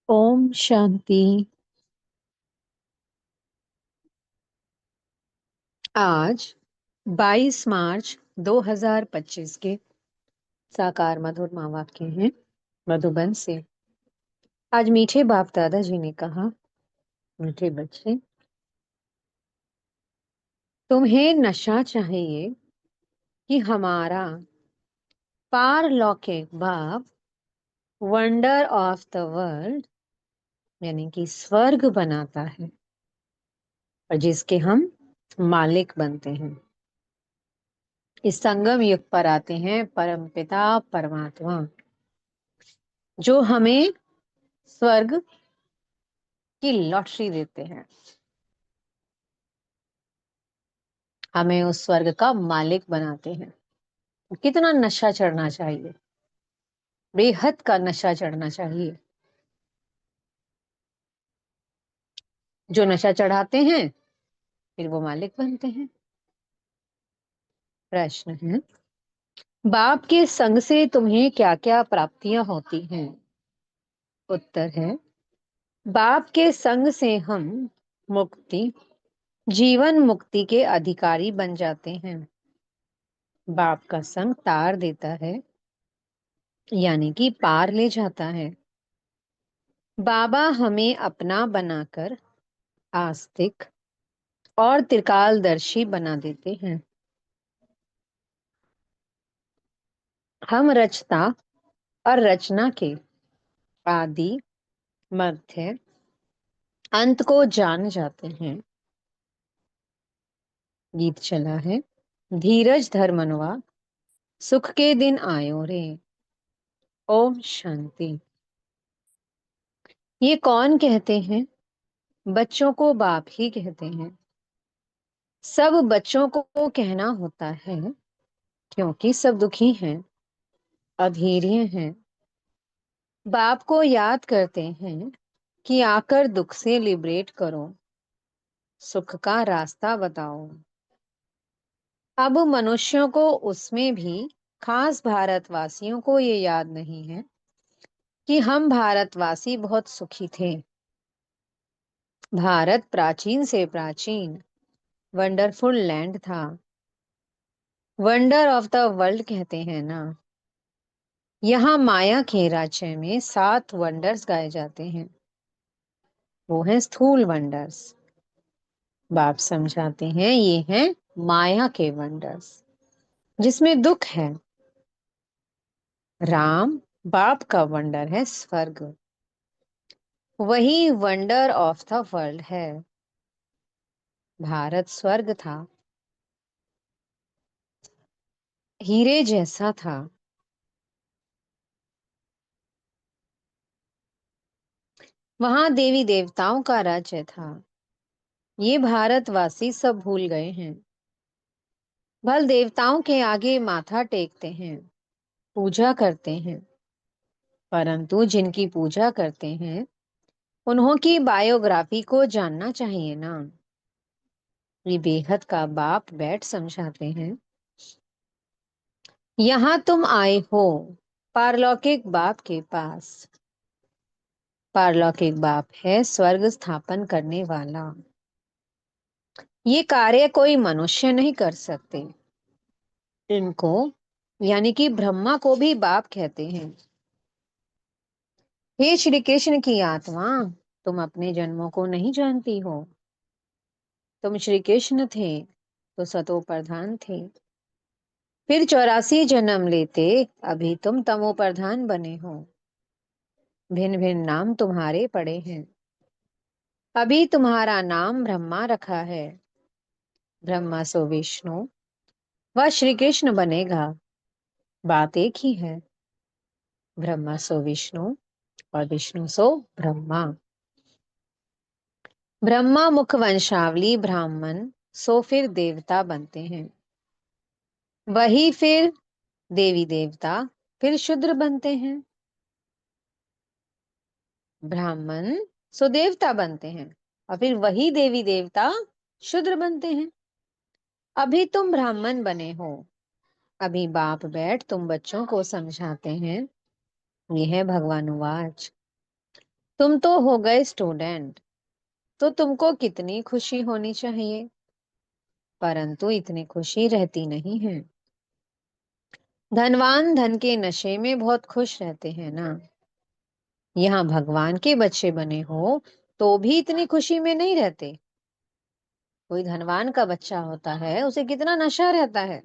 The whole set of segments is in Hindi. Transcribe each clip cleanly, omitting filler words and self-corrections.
ओम शांति। आज 22 मार्च 2025 के साकार मधुर माँ वाक्य हैं मधुबन से। आज मीठे बाप दादा जी ने कहा, मीठे बच्चे, तुम्हें नशा चाहिए कि हमारा पारलौकिक बाप वंडर ऑफ द वर्ल्ड यानी कि स्वर्ग बनाता है और जिसके हम मालिक बनते हैं। इस संगम युग पर आते हैं परमपिता परमात्मा, जो हमें स्वर्ग की लॉटरी देते हैं, हमें उस स्वर्ग का मालिक बनाते हैं। कितना नशा चढ़ना चाहिए, बेहद का नशा चढ़ना चाहिए। जो नशा चढ़ाते हैं फिर वो मालिक बनते हैं। प्रश्न है, बाप के संग से तुम्हें क्या क्या प्राप्तियां होती हैं? उत्तर है, बाप के संग से हम मुक्ति, जीवन मुक्ति के अधिकारी बन जाते हैं। बाप का संग तार देता है, यानी कि पार ले जाता है। बाबा हमें अपना बनाकर आस्तिक और त्रिकालदर्शी बना देते हैं। हम रचता और रचना के आदि, मध्य, अंत को जान जाते हैं। गीत चला है, धीरज धर मनवा, सुख के दिन आयो रे। ओम शांति। ये कौन कहते हैं? बच्चों को बाप ही कहते हैं। सब बच्चों को कहना होता है, क्योंकि सब दुखी हैं, अधीर्य हैं। बाप को याद करते हैं कि आकर दुख से लिबरेट करो, सुख का रास्ता बताओ। अब मनुष्यों को, उसमें भी खास भारतवासियों को ये याद नहीं है कि हम भारतवासी बहुत सुखी थे। भारत प्राचीन से प्राचीन वंडरफुल लैंड था। वंडर ऑफ द वर्ल्ड कहते हैं ना। यहाँ माया के राज्य में 7 वंडर्स गाए जाते हैं। वो हैं स्थूल वंडर्स। बाप समझाते हैं ये हैं माया के वंडर्स, जिसमें दुख है। राम बाप का वंडर है स्वर्ग, वही वंडर ऑफ द वर्ल्ड है। भारत स्वर्ग था, हीरे जैसा था। वहां देवी देवताओं का राज्य था। ये भारतवासी सब भूल गए हैं। बल देवताओं के आगे माथा टेकते हैं, पूजा करते हैं, परंतु जिनकी पूजा करते हैं उन्हों की बायोग्राफी को जानना चाहिए ना। ये बेहद का बाप बैठ समझाते हैं, यहां तुम आए हो पारलौकिक बाप के पास। पारलौकिक बाप है स्वर्ग स्थापन करने वाला। ये कार्य कोई मनुष्य नहीं कर सकते। इनको यानी कि ब्रह्मा को भी बाप कहते हैं। हे श्री कृष्ण की आत्मा, तुम अपने जन्मों को नहीं जानती हो। तुम श्री कृष्ण थे तो सतो प्रधान थे, फिर 84 जन्म लेते अभी तुम तमो प्रधान बने हो। भिन्न भिन्न नाम तुम्हारे पड़े हैं। अभी तुम्हारा नाम ब्रह्मा रखा है। ब्रह्मा सो विष्णु व श्री कृष्ण बनेगा, बात एक ही है। ब्रह्मा सो विष्णु और विष्णु सो ब्रह्मा। ब्रह्मा मुख वंशावली ब्राह्मण सो फिर देवता बनते हैं। वही फिर देवी देवता फिर शूद्र बनते हैं। ब्राह्मण सो देवता बनते हैं और फिर वही देवी देवता शूद्र बनते हैं। अभी तुम ब्राह्मण बने हो। अभी बाप बैठ तुम बच्चों को समझाते हैं। यह है भगवानुवाच। तुम तो हो गए स्टूडेंट, तो तुमको कितनी खुशी होनी चाहिए, परंतु इतनी खुशी रहती नहीं है। धनवान धन के नशे में बहुत खुश रहते हैं ना। यहाँ भगवान के बच्चे बने हो तो भी इतनी खुशी में नहीं रहते। कोई धनवान का बच्चा होता है, उसे कितना नशा रहता है,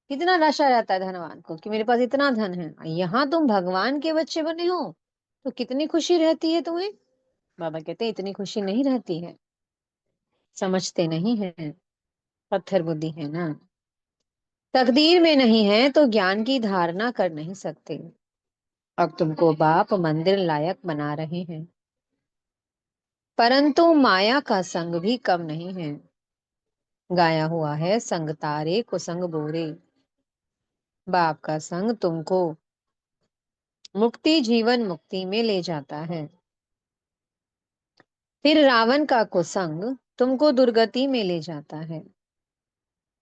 कितना नशा रहता है धनवान को कि मेरे पास इतना धन है। यहाँ तुम भगवान के बच्चे बने हो तो कितनी खुशी रहती है तुम्हें। बाबा कहते हैं इतनी खुशी नहीं रहती है, समझते नहीं है, पत्थर बुद्धि है ना। तकदीर में नहीं है तो ज्ञान की धारणा कर नहीं सकते। अब तुमको बाप मंदिर लायक बना रहे हैं, परंतु माया का संग भी कम नहीं है। गाया हुआ है संग तारे कुसंग बोरे। बाप का संग तुमको मुक्ति जीवन मुक्ति में ले जाता है, फिर रावण का कुसंग तुमको दुर्गति में ले जाता है।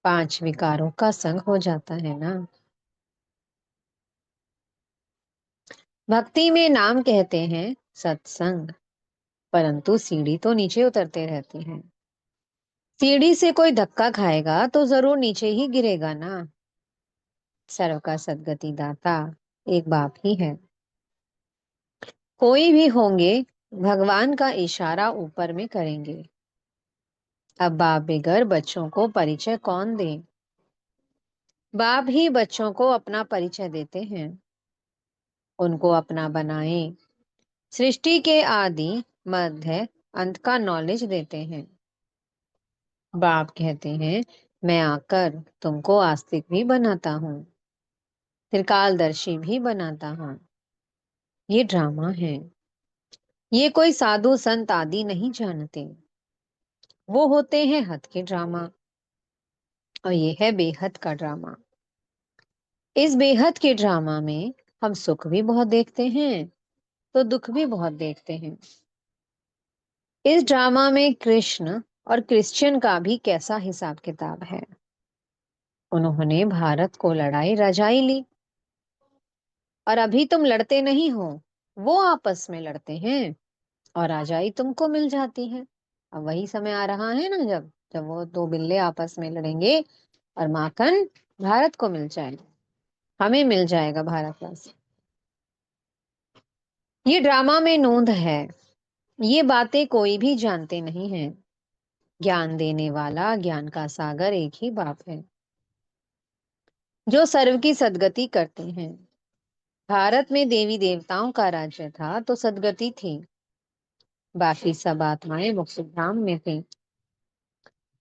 पांच विकारों का संग हो जाता है ना। भक्ति में नाम कहते हैं सत्संग, परंतु सीढ़ी तो नीचे उतरते रहती है। सीढ़ी से कोई धक्का खाएगा तो जरूर नीचे ही गिरेगा ना। सर्व का सद्गति दाता एक बाप ही है। कोई भी होंगे, भगवान का इशारा ऊपर में करेंगे। अब बाप बिगर बच्चों को परिचय कौन दे। बाप ही बच्चों को अपना परिचय देते हैं, उनको अपना बनाए। सृष्टि के आदि मध्य अंत का नॉलेज देते हैं। बाप कहते हैं मैं आकर तुमको आस्तिक भी बनाता हूँ, त्रिकालदर्शी भी बनाता हूँ। ये ड्रामा है, ये कोई साधु संत आदि नहीं जानते। वो होते हैं हद के ड्रामा, और ये है बेहद का ड्रामा। इस बेहद के ड्रामा में हम सुख भी बहुत देखते हैं तो दुख भी बहुत देखते हैं। इस ड्रामा में कृष्ण और क्रिश्चियन का भी कैसा हिसाब किताब है। उन्होंने भारत को लड़ाई रजाई ली, और अभी तुम लड़ते नहीं हो, वो आपस में लड़ते हैं और रजाई तुमको मिल जाती है। अब वही समय आ रहा है ना, जब जब वो दो बिल्ले आपस में लड़ेंगे और माखन भारत को मिल जाएगा, हमें मिल जाएगा भारतवासी। ये ड्रामा में नोंद है, ये बातें कोई भी जानते नहीं है। ज्ञान देने वाला ज्ञान का सागर एक ही बाप है, जो सर्व की सद्गति करते हैं। भारत में देवी देवताओं का राज्य था तो सद्गति थी, बाकी सब आत्माएं मोक्षधाम में थी।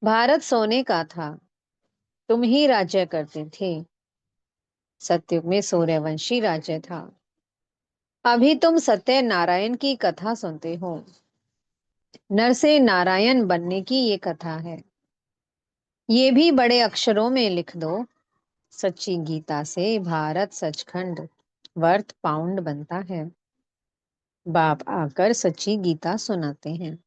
भारत सोने का था, तुम ही राज्य करते थे। सतयुग में सूर्यवंशी राज्य था, अभी तुम सत्य नारायण की कथा सुनते हो। नर से नारायण बनने की ये कथा है। ये भी बड़े अक्षरों में लिख दो, सच्ची गीता से भारत सचखंड वर्थ पाउंड बनता है। बाप आकर सच्ची गीता सुनाते हैं,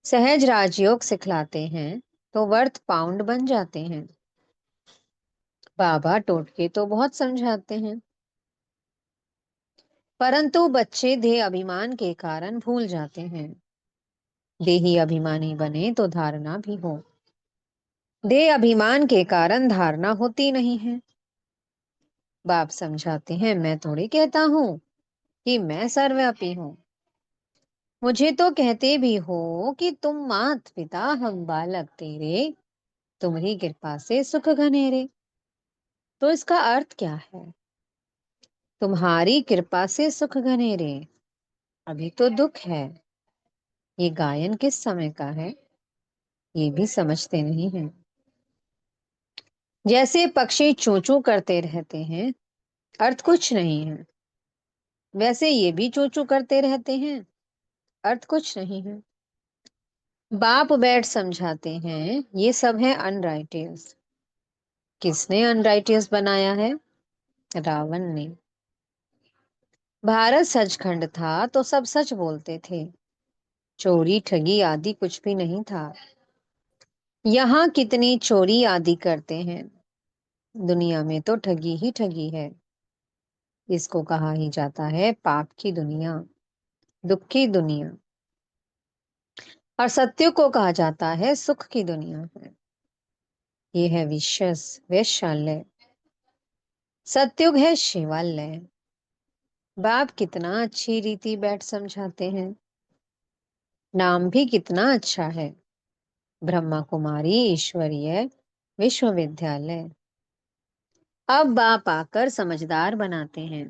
सहज राजयोग सिखलाते हैं तो वर्थ पाउंड बन जाते हैं। बाबा टोटके तो बहुत समझाते हैं, परंतु बच्चे देह अभिमान के कारण भूल जाते हैं। देही अभिमानी बने तो धारणा भी हो, देह अभिमान के कारण धारणा होती नहीं है। बाप समझाते हैं मैं थोड़ी कहता हूँ कि मैं सर्वव्यापी हूँ। मुझे तो कहते भी हो कि तुम मात पिता हम बालक तेरे, तुम्हारी कृपा से सुख घनेरे। तो इसका अर्थ क्या है, तुम्हारी कृपा से सुख घनेरे। अभी तो दुख है, ये गायन किस समय का है, ये भी समझते नहीं है। जैसे पक्षी चूं चूं करते रहते हैं, अर्थ कुछ नहीं है, वैसे ये भी चूं चूं करते रहते हैं, अर्थ कुछ नहीं है। बाप बैठ समझाते हैं ये सब है अनराइटियस। किसने अनराइटियस बनाया है, रावण ने। भारत सचखंड था तो सब सच बोलते थे, चोरी ठगी आदि कुछ भी नहीं था। यहाँ कितनी चोरी आदि करते हैं, दुनिया में तो ठगी ही ठगी है। इसको कहा ही जाता है पाप की दुनिया, दुख की दुनिया। और सत्य को कहा जाता है सुख की दुनिया है। ये है विशस वैशाल्य, सत्युग है शिवालय। बाप कितना अच्छी रीति बैठ समझाते हैं। नाम भी कितना अच्छा है, ब्रह्मा कुमारी ईश्वरीय विश्वविद्यालय। अब बाप आकर समझदार बनाते हैं।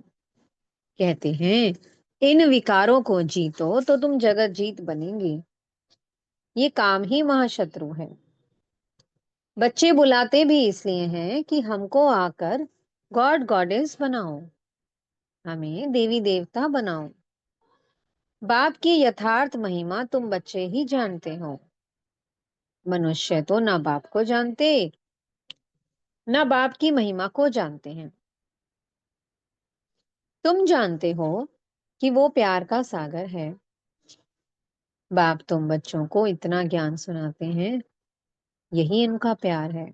कहते हैं इन विकारों को जीतो तो तुम जगत जीत बनेंगी। ये काम ही महाशत्रु है। बच्चे बुलाते भी इसलिए हैं कि हमको आकर गॉड गॉडेस बनाओ, हमें देवी देवता बनाओ। बाप की यथार्थ महिमा तुम बच्चे ही जानते हो। मनुष्य तो ना बाप को जानते, ना बाप की महिमा को जानते हैं। तुम जानते हो कि वो प्यार का सागर है। बाप तुम बच्चों को इतना ज्ञान सुनाते हैं, यही इनका प्यार है।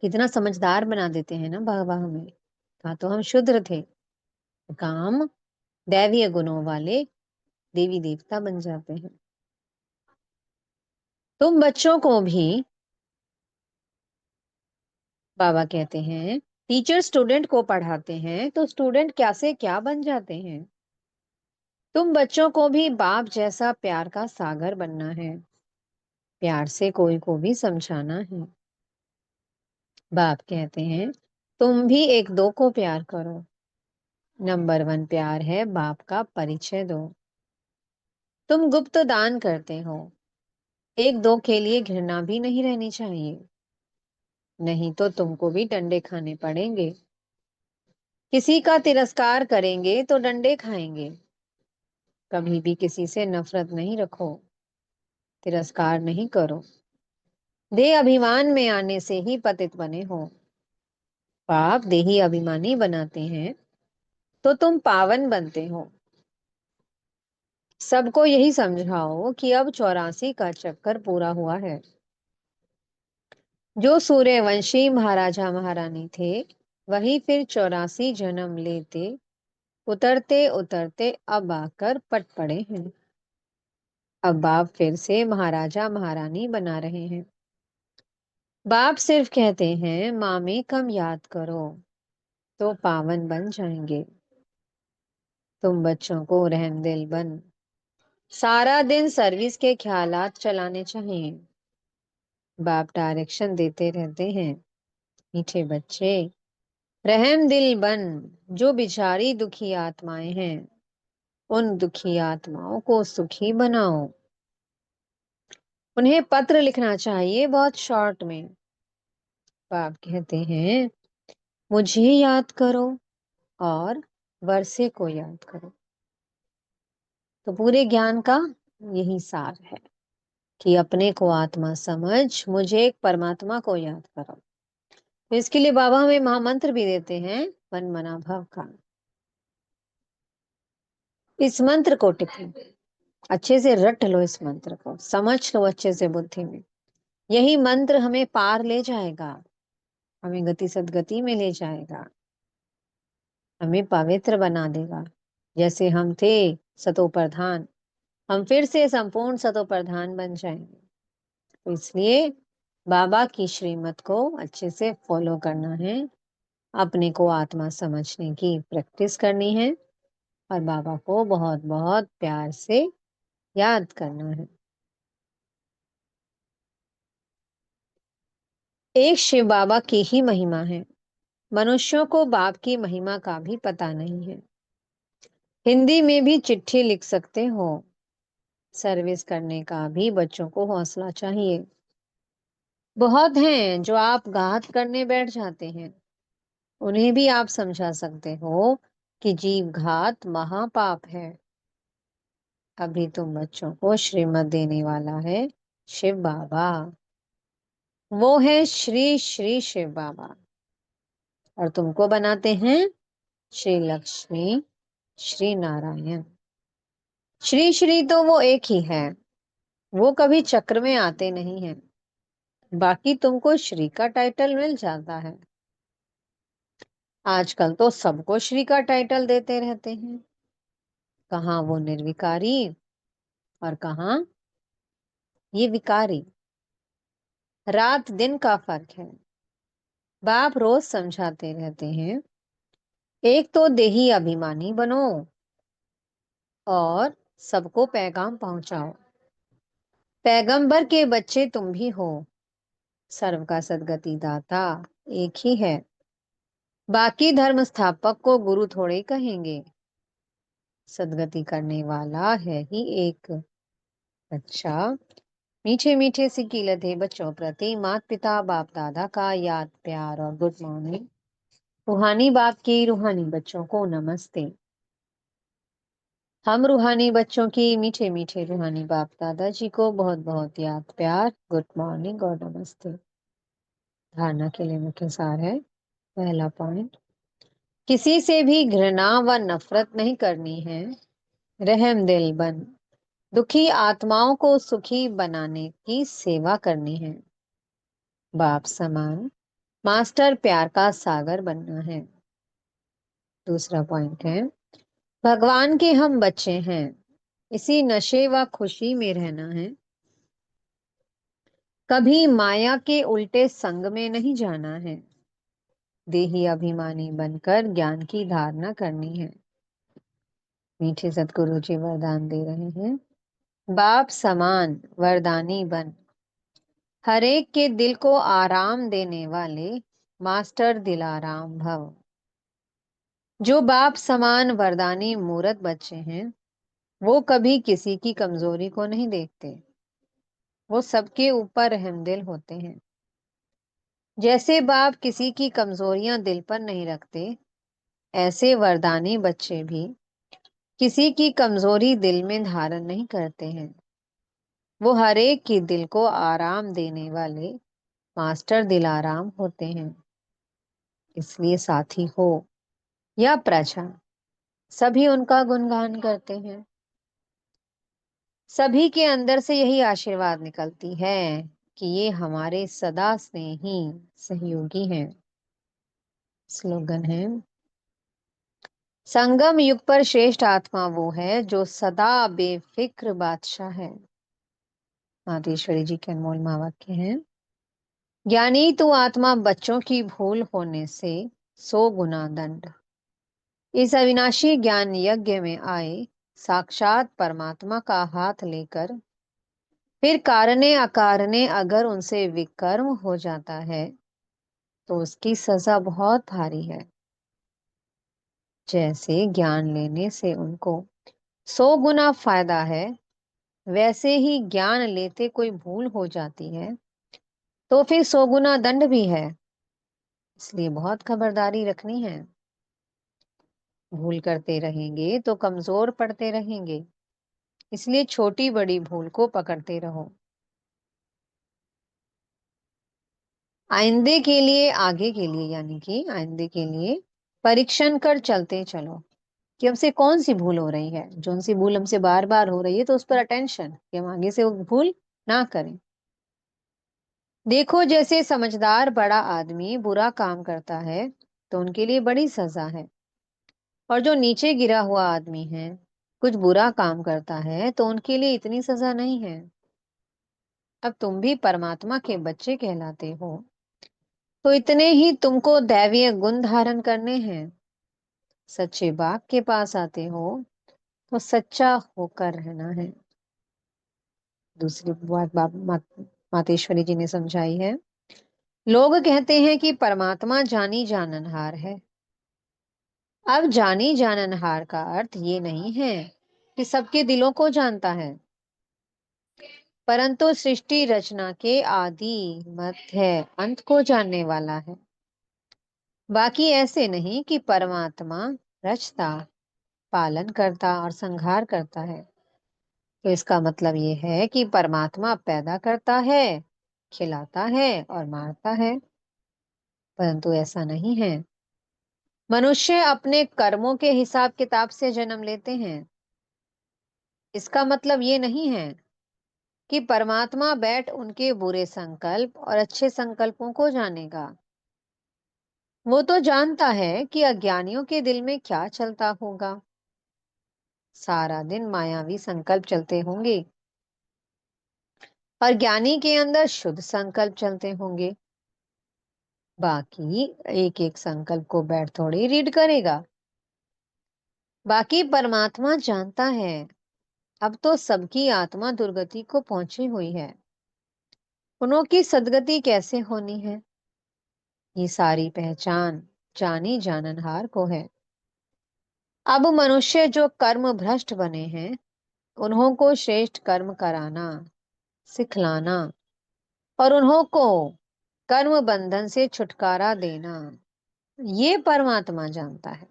कितना समझदार बना देते हैं ना बाबा हमें। कहा तो हम शुद्र थे, काम दैवीय गुणों वाले देवी देवता बन जाते हैं। तुम बच्चों को भी बाबा कहते हैं टीचर स्टूडेंट को पढ़ाते हैं तो स्टूडेंट क्या से क्या बन जाते हैं। तुम बच्चों को भी बाप जैसा प्यार का सागर बनना है, प्यार से कोई को भी समझाना है। बाप कहते हैं तुम भी एक दो को प्यार करो। नंबर वन प्यार है बाप का परिचय दो। तुम गुप्त दान करते हो, एक दो के लिए घृणा भी नहीं रहनी चाहिए, नहीं तो तुमको भी डंडे खाने पड़ेंगे। किसी का तिरस्कार करेंगे तो डंडे खाएंगे। कभी भी किसी से नफरत नहीं रखो, तिरस्कार नहीं करो। देह अभिमान में आने से ही पतित बने हो। पाप देही अभिमानी बनाते हैं तो तुम पावन बनते हो। सबको यही समझाओ कि अब 84 का चक्कर पूरा हुआ है। जो सूर्यवंशी महाराजा महारानी थे वही फिर 84 जन्म लेते उतरते उतरते अब आकर पट पड़े हैं। अब बाप फिर से महाराजा महारानी बना रहे हैं। बाप सिर्फ कहते हैं माँ में कम याद करो तो पावन बन जाएंगे। तुम बच्चों को रहमदिल बन सारा दिन सर्विस के ख्यालात चलाने चाहिए। बाप डायरेक्शन देते रहते हैं मीठे बच्चे, रहम दिल बन जो बिचारी दुखी आत्माएं हैं उन दुखी आत्माओं को सुखी बनाओ। उन्हें पत्र लिखना चाहिए बहुत शॉर्ट में। बाप कहते हैं मुझे याद करो और वर्षे को याद करो। तो पूरे ज्ञान का यही सार है कि अपने को आत्मा समझ मुझे एक परमात्मा को याद करो। तो इसके लिए बाबा हमें महामंत्र भी देते हैं मन मना भव का। इस मंत्र को टिको, अच्छे से रट लो, इस मंत्र को समझ लो अच्छे से बुद्धि में। यही मंत्र हमें पार ले जाएगा, हमें गति सदगति में ले जाएगा, हमें पवित्र बना देगा। जैसे हम थे सतो प्रधान, हम फिर से संपूर्ण सतो प्रधान बन जाएंगे। तो इसलिए बाबा की श्रीमत को अच्छे से फॉलो करना है, अपने को आत्मा समझने की प्रैक्टिस करनी है और बाबा को बहुत बहुत प्यार से याद करना है। एक शिव बाबा की ही महिमा है, मनुष्यों को बाप की महिमा का भी पता नहीं है। हिंदी में भी चिट्ठी लिख सकते हो। सर्विस करने का भी बच्चों को हौसला चाहिए। बहुत हैं जो आप घात करने बैठ जाते हैं, उन्हें भी आप समझा सकते हो कि जीव घात महापाप है। अभी तुम बच्चों को श्रीमत देने वाला है शिव बाबा। वो है श्री श्री शिव बाबा और तुमको बनाते हैं श्री लक्ष्मी श्री नारायण। श्री श्री तो वो एक ही है, वो कभी चक्र में आते नहीं हैं। बाकी तुमको श्री का टाइटल मिल जाता है। आजकल तो सबको श्री का टाइटल देते रहते हैं। कहाँ वो निर्विकारी और कहाँ ये विकारी। रात दिन का फर्क है। बाप रोज समझाते रहते हैं, एक तो देही अभिमानी बनो और सबको पैगाम पहुंचाओ। पैगंबर के बच्चे तुम भी हो। सर्व का सदगति दाता एक ही है। बाकी धर्म स्थापक को गुरु थोड़े ही कहेंगे। सदगति करने वाला है ही एक। अच्छा, मीठे मीठे से कीलते बच्चों प्रति माता पिता बाप दादा का याद प्यार और गुड मॉर्निंग। रूहानी बाप की रूहानी बच्चों को नमस्ते। हम रूहानी बच्चों की मीठे मीठे रूहानी बाप दादाजी को बहुत बहुत याद प्यार गुड मॉर्निंग और नमस्ते। धारणा के लिए मुख्य सार है। पहला पॉइंट, किसी से भी घृणा व नफरत नहीं करनी है। रहम दिल बन दुखी आत्माओं को सुखी बनाने की सेवा करनी है। बाप समान मास्टर प्यार का सागर बनना है। दूसरा पॉइंट है, भगवान के हम बच्चे हैं, इसी नशे व खुशी में रहना है। कभी माया के उल्टे संग में नहीं जाना है। देही अभिमानी बनकर ज्ञान की धारणा करनी है। मीठे सतगुरु जी वरदान दे रहे हैं, बाप समान वरदानी बन हर एक के दिल को आराम देने वाले मास्टर दिलाराम भव। जो बाप समान वरदानी मूरत बच्चे हैं, वो कभी किसी की कमजोरी को नहीं देखते। वो सबके ऊपर रहमदिल होते हैं। जैसे बाप किसी की कमजोरियां दिल पर नहीं रखते, ऐसे वरदानी बच्चे भी किसी की कमजोरी दिल में धारण नहीं करते हैं। वो हर एक की दिल को आराम देने वाले मास्टर दिलाराम होते हैं। इसलिए साथी हो या प्रजा, सभी उनका गुणगान करते हैं। सभी के अंदर से यही आशीर्वाद निकलती है कि ये हमारे सदा स्नेही सहयोगी हैं। स्लोगन है, संगम युग पर श्रेष्ठ आत्मा वो है जो सदा बेफिक्र बादशाह है। मातेश्वरी जी के अनमोल महावाक्य हैं, ज्ञानी तू आत्मा बच्चों की भूल होने से 100 गुना दंड। इस अविनाशी ज्ञान यज्ञ में आए साक्षात परमात्मा का हाथ लेकर, फिर कारणे अकारणे अगर उनसे विकर्म हो जाता है तो उसकी सजा बहुत भारी है। जैसे ज्ञान लेने से उनको 100 गुना फायदा है, वैसे ही ज्ञान लेते कोई भूल हो जाती है तो फिर 100 गुना दंड भी है। इसलिए बहुत खबरदारी रखनी है। भूल करते रहेंगे तो कमजोर पड़ते रहेंगे। इसलिए छोटी बड़ी भूल को पकड़ते रहो। आइंदे के लिए, आगे के लिए, यानी कि आइंदे के लिए परीक्षण कर चलते चलो कि हमसे कौन सी भूल हो रही है। जो सी भूल हमसे बार बार हो रही है तो उस पर अटेंशन, कि हम आगे से वो भूल ना करें। देखो, जैसे समझदार बड़ा आदमी बुरा काम करता है तो उनके लिए बड़ी सजा है, और जो नीचे गिरा हुआ आदमी है, कुछ बुरा काम करता है तो उनके लिए इतनी सजा नहीं है। अब तुम भी परमात्मा के बच्चे कहलाते हो, तो इतने ही तुमको दैवीय गुण धारण करने हैं। सच्चे बाप के पास आते हो तो सच्चा होकर रहना है। दूसरी बात मातेश्वरी जी ने समझाई है, लोग कहते हैं कि परमात्मा जानी जाननहार है। अब जानी जाननहार का अर्थ ये नहीं है कि सबके दिलों को जानता है, परंतु सृष्टि रचना के आदि मध्य अंत को जानने वाला है। बाकी ऐसे नहीं कि परमात्मा रचता, पालन करता और संहार करता है। तो इसका मतलब ये है कि परमात्मा पैदा करता है, खिलाता है और मारता है, परंतु ऐसा नहीं है। मनुष्य अपने कर्मों के हिसाब किताब से जन्म लेते हैं। इसका मतलब ये नहीं है कि परमात्मा बैठ उनके बुरे संकल्प और अच्छे संकल्पों को जानेगा। वो तो जानता है कि अज्ञानियों के दिल में क्या चलता होगा। सारा दिन मायावी संकल्प चलते होंगे और ज्ञानी के अंदर शुद्ध संकल्प चलते होंगे। बाकी एक एक संकल्प को बैठ थोड़ी रीड करेगा। बाकी परमात्मा जानता है अब तो सबकी आत्मा दुर्गति को पहुंची हुई है। उन्हों की सदगति कैसे होनी है, ये सारी पहचान जानी जाननहार को है। अब मनुष्य जो कर्म भ्रष्ट बने हैं, उन्हों को श्रेष्ठ कर्म कराना, सिखलाना और उन्हों को कर्म बंधन से छुटकारा देना, ये परमात्मा जानता है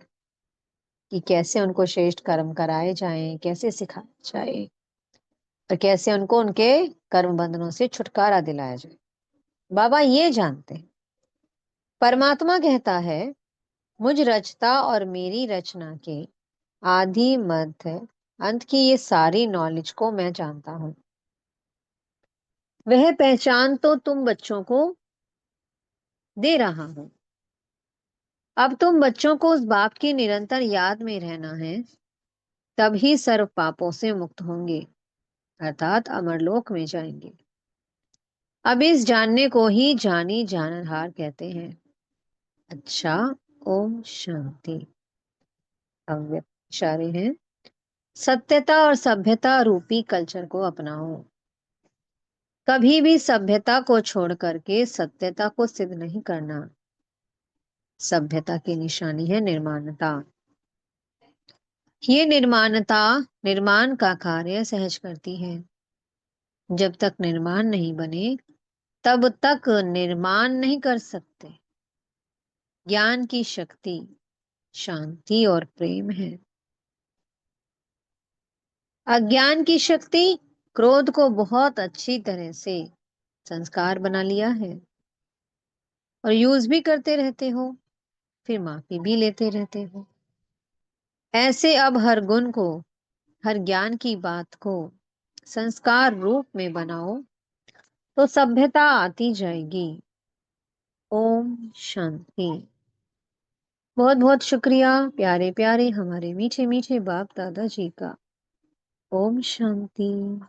कि कैसे उनको श्रेष्ठ कर्म कराए जाएं, कैसे सिखाया जाए और कैसे उनको उनके कर्म बंधनों से छुटकारा दिलाया जाए। बाबा ये जानते हैं। परमात्मा कहता है, मुझ रचता और मेरी रचना के आदि मध्य अंत की ये सारी नॉलेज को मैं जानता हूं। वह पहचान तो तुम बच्चों को दे रहा हूं। अब तुम बच्चों को उस बाप की निरंतर याद में रहना है, तभी सर्व पापों से मुक्त होंगे, अर्थात अमरलोक में जाएंगे। अब इस जानने को ही जानी जाननहार कहते हैं। अच्छा, ओम शांति। अव्यक्त इशारे हैं। सत्यता और सभ्यता रूपी कल्चर को अपनाओ। कभी भी सभ्यता को छोड़ करके सत्यता को सिद्ध नहीं करना। सभ्यता की निशानी है निर्माणता। ये निर्माणता निर्माण का कार्य सहज करती है। जब तक निर्माण नहीं बने, तब तक निर्माण नहीं कर सकते। ज्ञान की शक्ति शांति और प्रेम है। अज्ञान की शक्ति क्रोध को बहुत अच्छी तरह से संस्कार बना लिया है और यूज भी करते रहते हो, फिर माफी भी लेते रहते हो। ऐसे अब हर गुण को, हर ज्ञान की बात को संस्कार रूप में बनाओ, तो सभ्यता आती जाएगी। ओम शांति। बहुत बहुत शुक्रिया प्यारे प्यारे हमारे मीठे मीठे बाप दादा जी का। ओम शांति।